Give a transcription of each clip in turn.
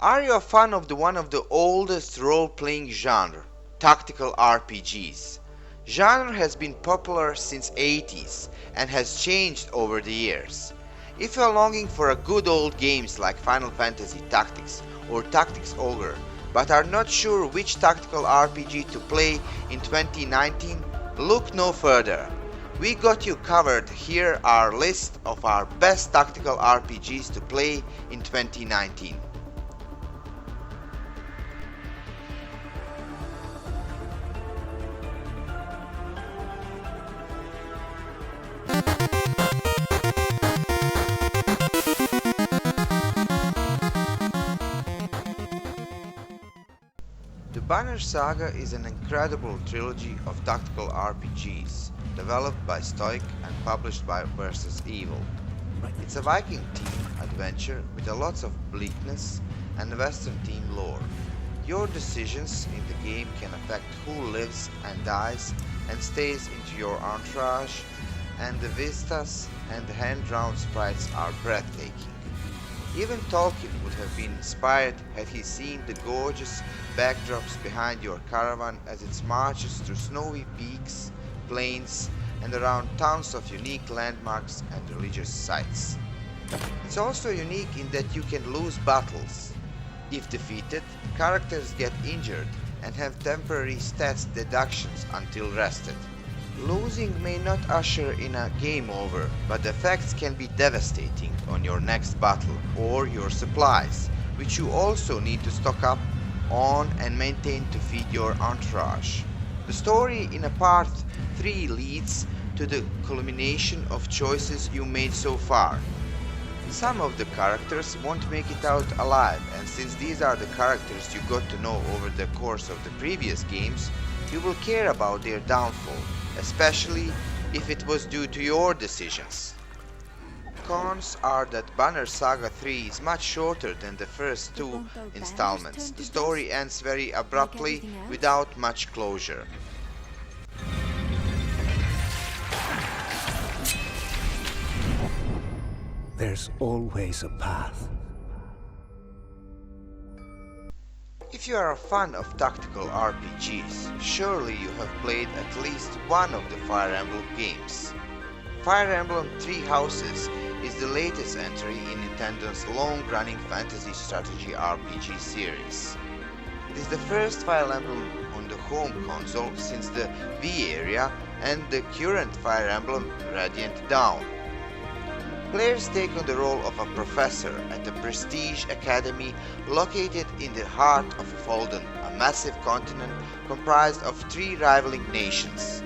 Are you a fan of one of the oldest role-playing genre, tactical RPGs? Genre has been popular since 80s and has changed over the years. If you are longing for a good old games like Final Fantasy Tactics or Tactics Ogre, but are not sure which tactical RPG to play in 2019, look no further. We got you covered. Here are a list of our best tactical RPGs to play in 2019. The Banner Saga is an incredible trilogy of tactical RPGs, developed by Stoic and published by Versus Evil. It's a Viking team adventure with a lot of bleakness and Western team lore. Your decisions in the game can affect who lives and dies and stays into your entourage, and the vistas and the hand-drawn sprites are breathtaking. Even Tolkien would have been inspired had he seen the gorgeous backdrops behind your caravan as it marches through snowy peaks, plains, and around towns of unique landmarks and religious sites. It's also unique in that you can lose battles. If defeated, characters get injured and have temporary stats deductions until rested. Losing may not usher in a game over, but the effects can be devastating on your next battle or your supplies, which you also need to stock up on and maintain to feed your entourage. The story in a part 3 leads to the culmination of choices you made so far. Some of the characters won't make it out alive, and since these are the characters you got to know over the course of the previous games, you will care about their downfall, especially if it was due to your decisions. Cons are that Banner Saga III is much shorter than the first two installments. The story ends very abruptly without much closure. There's always a path. If you are a fan of tactical RPGs, surely you have played at least one of the Fire Emblem games. Fire Emblem Three Houses is the latest entry in Nintendo's long-running fantasy strategy RPG series. It is the first Fire Emblem on the home console since the Wii era and the current Fire Emblem Radiant Dawn. Players take on the role of a professor at a prestige academy located in the heart of Folden, a massive continent comprised of 3 rivaling nations.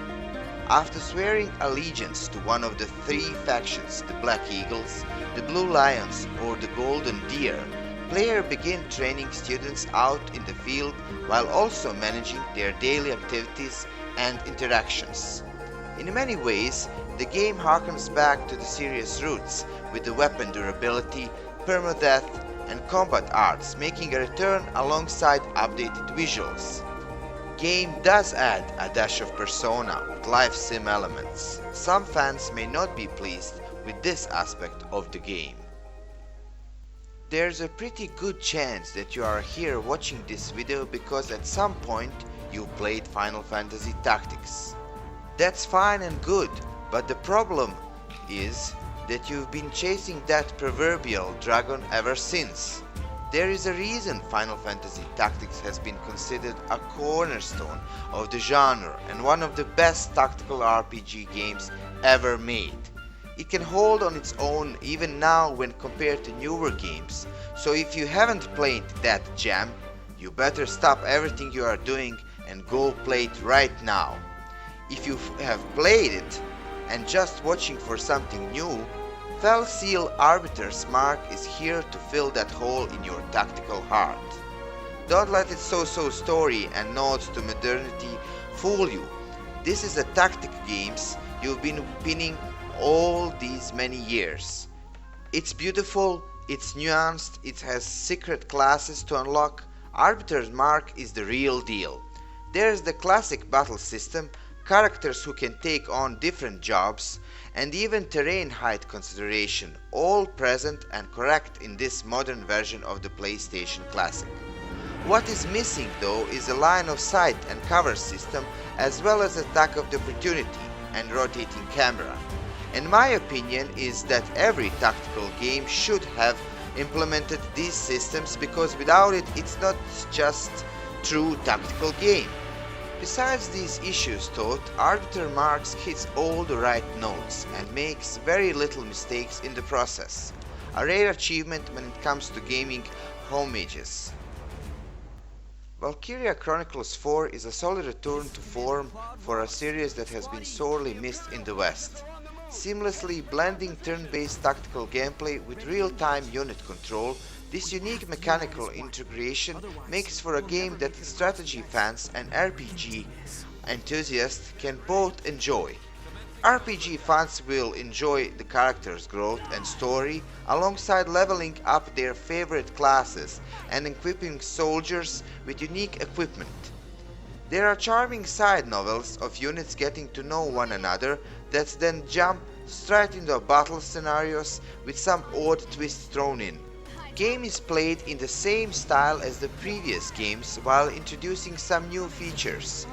After swearing allegiance to one of the 3 factions, the Black Eagles, the Blue Lions, or the Golden Deer, players begin training students out in the field while also managing their daily activities and interactions. In many ways, the game harkens back to the series' roots with the weapon durability, permadeath, and combat arts making a return alongside updated visuals. Game does add a dash of persona with life sim elements. Some fans may not be pleased with this aspect of the game. There's a pretty good chance that you are here watching this video because at some point you played Final Fantasy Tactics. That's fine and good, but the problem is that you've been chasing that proverbial dragon ever since. There is a reason Final Fantasy Tactics has been considered a cornerstone of the genre and one of the best tactical RPG games ever made. It can hold on its own even now when compared to newer games, so if you haven't played that gem, you better stop everything you are doing and go play it right now. If you have played it and just watching for something new, Felseal Arbiter's mark is here to fill that hole in your tactical heart. Don't let its so-so story and nods to modernity fool you. This is the tactic games you've been pinning all these many years. It's beautiful, it's nuanced, it has secret classes to unlock. Arbiter's mark is the real deal. There's the classic battle system, characters who can take on different jobs, and even terrain height consideration, all present and correct in this modern version of the PlayStation Classic. What is missing though is a line of sight and cover system, as well as attack of the opportunity and rotating camera. And my opinion is that every tactical game should have implemented these systems, because without it, it's not just true tactical game. Besides these issues though, Arbiter marks hits all the right notes and makes very little mistakes in the process. A rare achievement when it comes to gaming homages. Valkyria Chronicles 4 is a solid return to form for a series that has been sorely missed in the West. Seamlessly blending turn-based tactical gameplay with real-time unit control, this unique mechanical integration makes for a game that strategy fans and RPG enthusiasts can both enjoy. RPG fans will enjoy the character's growth and story alongside leveling up their favorite classes and equipping soldiers with unique equipment. There are charming side novels of units getting to know one another that then jump straight into battle scenarios with some odd twist thrown in. Game is played in the same style as the previous games while introducing some new features.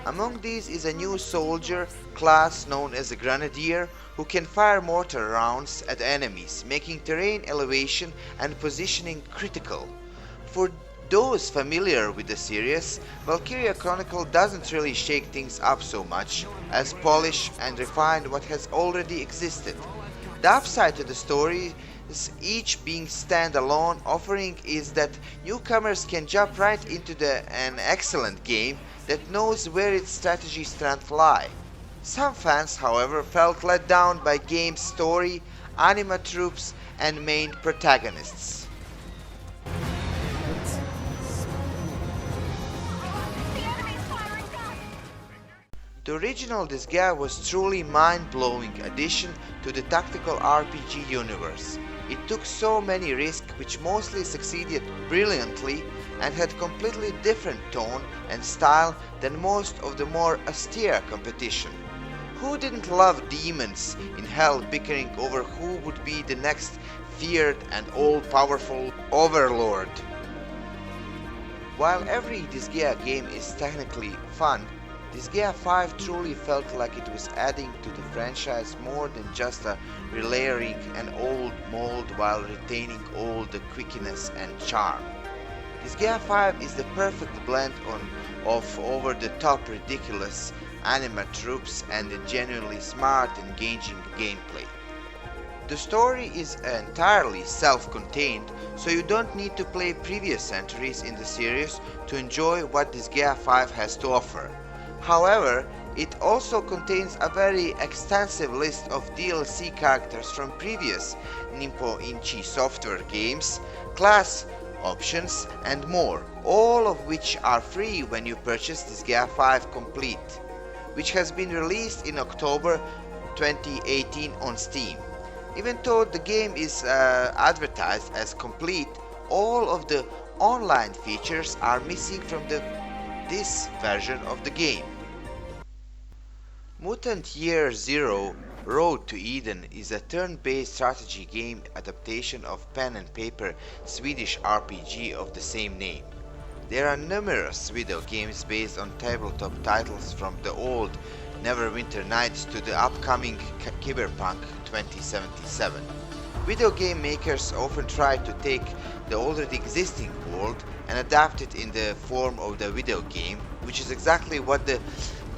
Among these is a new soldier class known as a grenadier who can fire mortar rounds at enemies, making terrain elevation and positioning critical. For those familiar with the series, Valkyria Chronicle doesn't really shake things up so much as polish and refine what has already existed. The upside to the story, each being standalone offering, is that newcomers can jump right into an excellent game that knows where its strategy strengths lie. Some fans, however, felt let down by game's story, anima troops, and main protagonists. The original Disgaea was truly mind-blowing addition to the tactical RPG universe. It took so many risks which mostly succeeded brilliantly and had completely different tone and style than most of the more austere competition. Who didn't love demons in hell bickering over who would be the next feared and all-powerful overlord? While every Disgaea game is technically fun, Disgaea 5 truly felt like it was adding to the franchise more than just a relayering an old mold while retaining all the quickiness and charm. Disgaea 5 is the perfect blend of over-the-top ridiculous anima troops and a genuinely smart engaging gameplay. The story is entirely self-contained, so you don't need to play previous entries in the series to enjoy what Disgaea 5 has to offer. However, it also contains a very extensive list of DLC characters from previous Nimpo Inchi Software games, class options, and more, all of which are free when you purchase Disgaea 5 Complete, which has been released in October 2018 on Steam. Even though the game is advertised as complete, all of the online features are missing from this version of the game. Mutant Year Zero Road to Eden is a turn-based strategy game adaptation of pen and paper Swedish RPG of the same name. There are numerous video games based on tabletop titles, from the old Neverwinter Nights to the upcoming Cyberpunk 2077. Video game makers often try to take the already existing world and adapt it in the form of the video game, which is exactly what the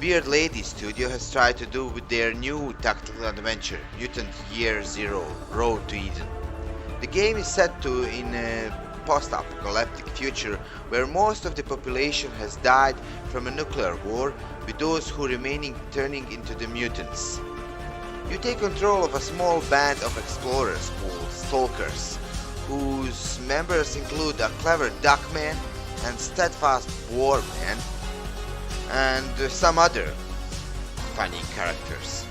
Beard Lady Studio has tried to do with their new tactical adventure, Mutant Year Zero Road to Eden. The game is set in a post-apocalyptic future where most of the population has died from a nuclear war, with those who remaining turning into the mutants. You take control of a small band of explorers called Stalkers, whose members include a clever duckman and steadfast warman, and some other funny characters.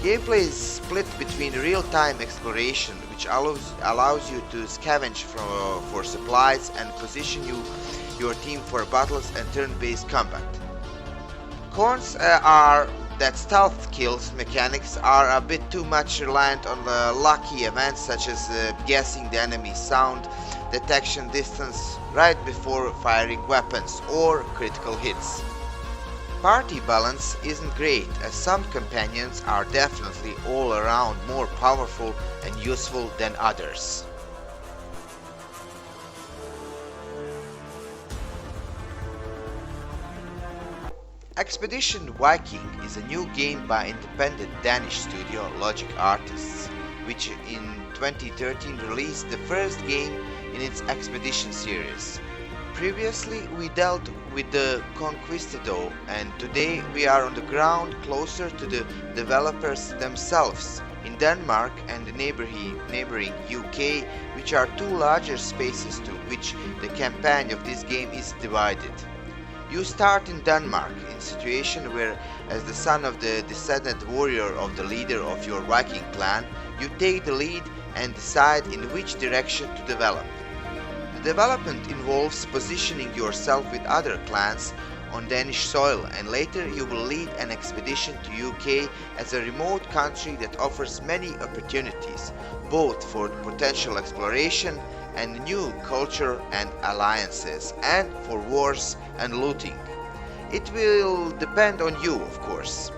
Gameplay is split between real-time exploration, which allows you to scavenge for supplies and position your team for battles, and turn-based combat. Cons are that stealth kills mechanics are a bit too much reliant on the lucky events such as guessing the enemy's sound, detection distance right before firing weapons, or critical hits. Party balance isn't great, as some companions are definitely all around more powerful and useful than others. Expedition Viking is a new game by independent Danish studio Logic Artists, which in 2013 released the first game in its Expedition series. Previously we dealt with the Conquistador, and today we are on the ground closer to the developers themselves in Denmark and the neighboring UK, which are two larger spaces to which the campaign of this game is divided. You start in Denmark, in a situation where, as the son of the descendant warrior of the leader of your Viking clan, you take the lead and decide in which direction to develop. The development involves positioning yourself with other clans on Danish soil, and later you will lead an expedition to UK as a remote country that offers many opportunities, both for potential exploration and new culture and alliances, and for wars and looting. It will depend on you, of course.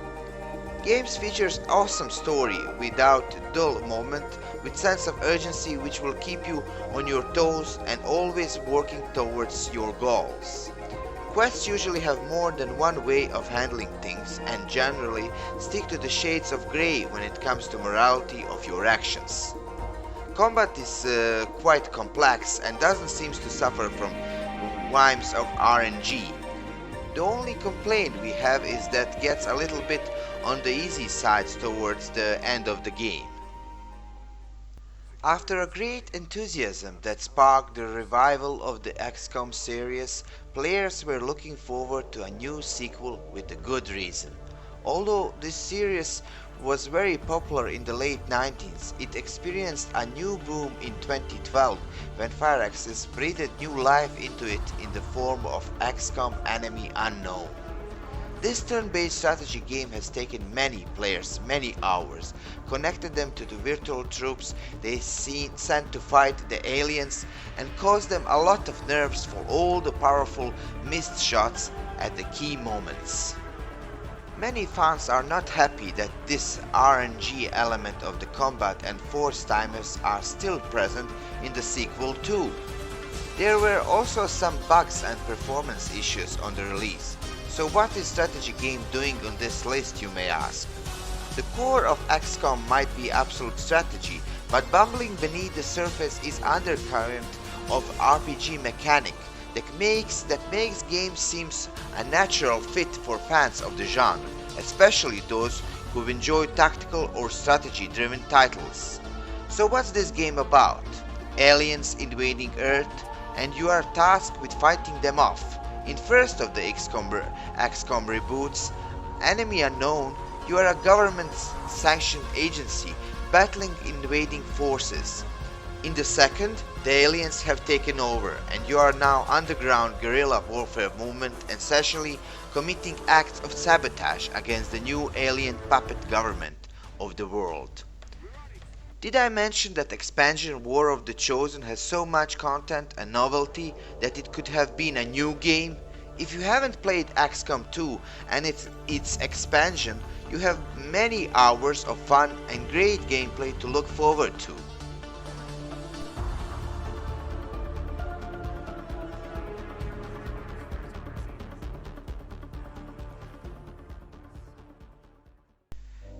Games features awesome story without dull moment, with sense of urgency which will keep you on your toes and always working towards your goals. Quests usually have more than one way of handling things and generally stick to the shades of grey when it comes to morality of your actions. Combat is quite complex and doesn't seem to suffer from whims of RNG. The only complaint we have is that gets a little bit on the easy side towards the end of the game. After a great enthusiasm that sparked the revival of the XCOM series, players were looking forward to a new sequel with a good reason. Although this series was very popular in the late 90s, it experienced a new boom in 2012 when Firaxis breathed new life into it in the form of XCOM Enemy Unknown. This turn-based strategy game has taken many players many hours, connected them to the virtual troops they sent to fight the aliens, and caused them a lot of nerves for all the powerful missed shots at the key moments. Many fans are not happy that this RNG element of the combat and force timers are still present in the sequel too. There were also some bugs and performance issues on the release. So what is strategy game doing on this list, you may ask? The core of XCOM might be absolute strategy, but bumbling beneath the surface is undercurrent of RPG mechanic that makes games seems a natural fit for fans of the genre, especially those who enjoy tactical or strategy-driven titles. So what's this game about? Aliens invading Earth, and you are tasked with fighting them off. In first of the XCOM reboots, Enemy Unknown, you are a government-sanctioned agency battling invading forces. In the second, the aliens have taken over and you are now underground guerrilla warfare movement, essentially committing acts of sabotage against the new alien puppet government of the world. Did I mention that expansion War of the Chosen has so much content and novelty that it could have been a new game? If you haven't played XCOM 2 and its expansion, you have many hours of fun and great gameplay to look forward to.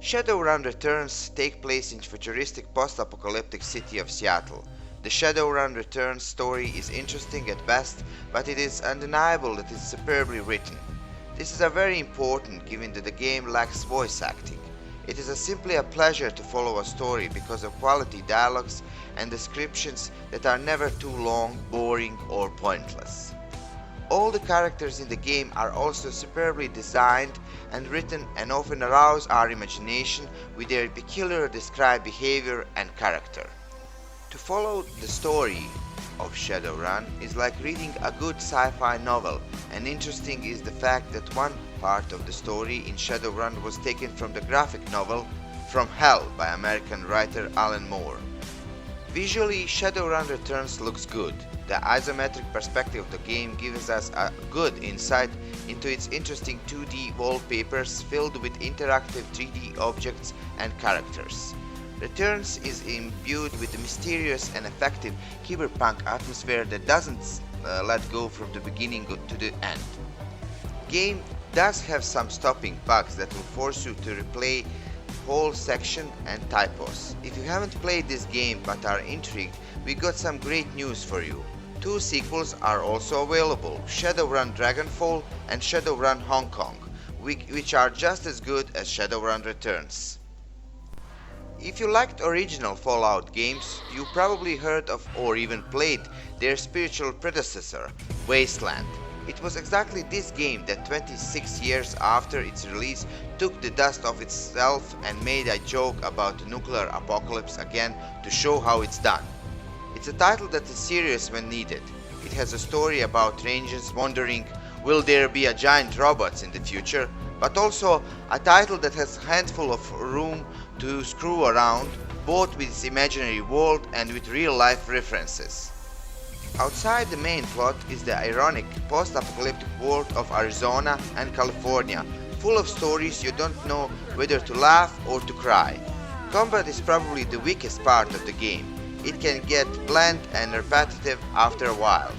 Shadowrun Returns take place in futuristic post-apocalyptic city of Seattle. The Shadowrun Returns story is interesting at best, but it is undeniable that it is superbly written. This is very important given that the game lacks voice acting. It is simply a pleasure to follow a story because of quality dialogues and descriptions that are never too long, boring or pointless. All the characters in the game are also superbly designed and written and often arouse our imagination with their peculiar described behavior and character. To follow the story, of Shadowrun is like reading a good sci-fi novel, and interesting is the fact that one part of the story in Shadowrun was taken from the graphic novel From Hell by American writer Alan Moore. Visually, Shadowrun Returns looks good. The isometric perspective of the game gives us a good insight into its interesting 2D wallpapers filled with interactive 3D objects and characters. Returns is imbued with a mysterious and effective cyberpunk atmosphere that doesn't let go from the beginning to the end. Game does have some stopping bugs that will force you to replay whole section and typos. If you haven't played this game but are intrigued, we got some great news for you. 2 sequels are also available, Shadowrun Dragonfall and Shadowrun Hong Kong, which are just as good as Shadowrun Returns. If you liked original Fallout games, you probably heard of or even played their spiritual predecessor, Wasteland. It was exactly this game that 26 years after its release took the dust off itself and made a joke about the nuclear apocalypse again to show how it's done. It's a title that is serious when needed. It has a story about rangers wondering, will there be a giant robots in the future? But also a title that has a handful of room to screw around, both with its imaginary world and with real-life references. Outside the main plot is the ironic post-apocalyptic world of Arizona and California, full of stories you don't know whether to laugh or to cry. Combat is probably the weakest part of the game. It can get bland and repetitive after a while.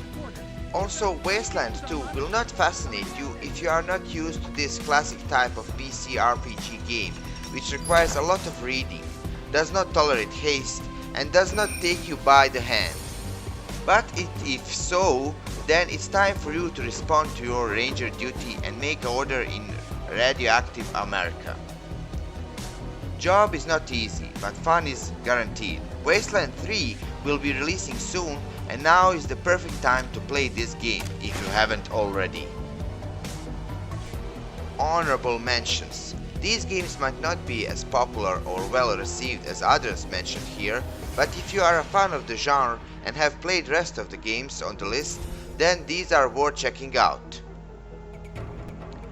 Also, Wasteland 2 will not fascinate you if you are not used to this classic type of PC RPG game, which requires a lot of reading, does not tolerate haste, and does not take you by the hand. But if so, then it's time for you to respond to your ranger duty and make order in radioactive America. Job is not easy, but fun is guaranteed. Wasteland 3 will be releasing soon, and now is the perfect time to play this game if you haven't already. Honorable mentions. These games might not be as popular or well received as others mentioned here, but if you are a fan of the genre and have played rest of the games on the list, then these are worth checking out.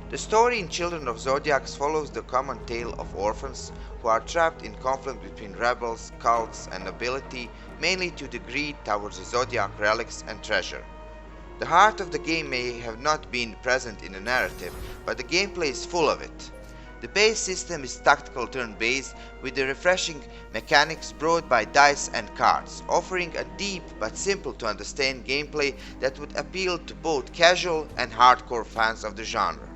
The story in Children of Zodiarcs follows the common tale of orphans who are trapped in conflict between rebels, cults, and nobility, mainly due to greed towards the Zodiac relics and treasure. The heart of the game may have not been present in the narrative, but the gameplay is full of it. The base system is tactical turn-based with the refreshing mechanics brought by dice and cards, offering a deep but simple to understand gameplay that would appeal to both casual and hardcore fans of the genre.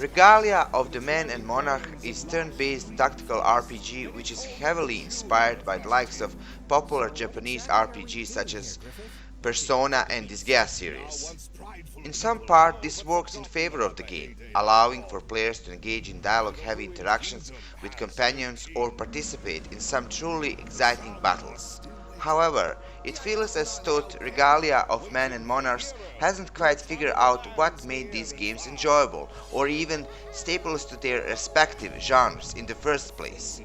Regalia of the Man and Monarch is turn-based tactical RPG which is heavily inspired by the likes of popular Japanese RPGs such as Persona and Disgaea series. In some part, this works in favor of the game, allowing for players to engage in dialogue-heavy interactions with companions or participate in some truly exciting battles. However, it feels as though Regalia of Man and Monarchs hasn't quite figured out what made these games enjoyable, or even staples to their respective genres in the first place.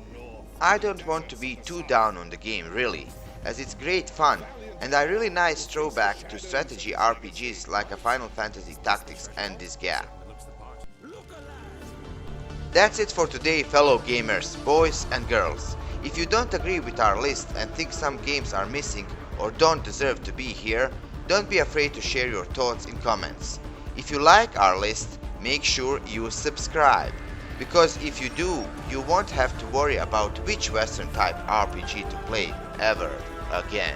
I don't want to be too down on the game really, as it's great fun, and a really nice throwback to strategy RPGs like a Final Fantasy Tactics and Disgaea. That's it for today, fellow gamers, boys and girls. If you don't agree with our list and think some games are missing or don't deserve to be here, don't be afraid to share your thoughts in comments. If you like our list, make sure you subscribe, because if you do, you won't have to worry about which Western type RPG to play ever again.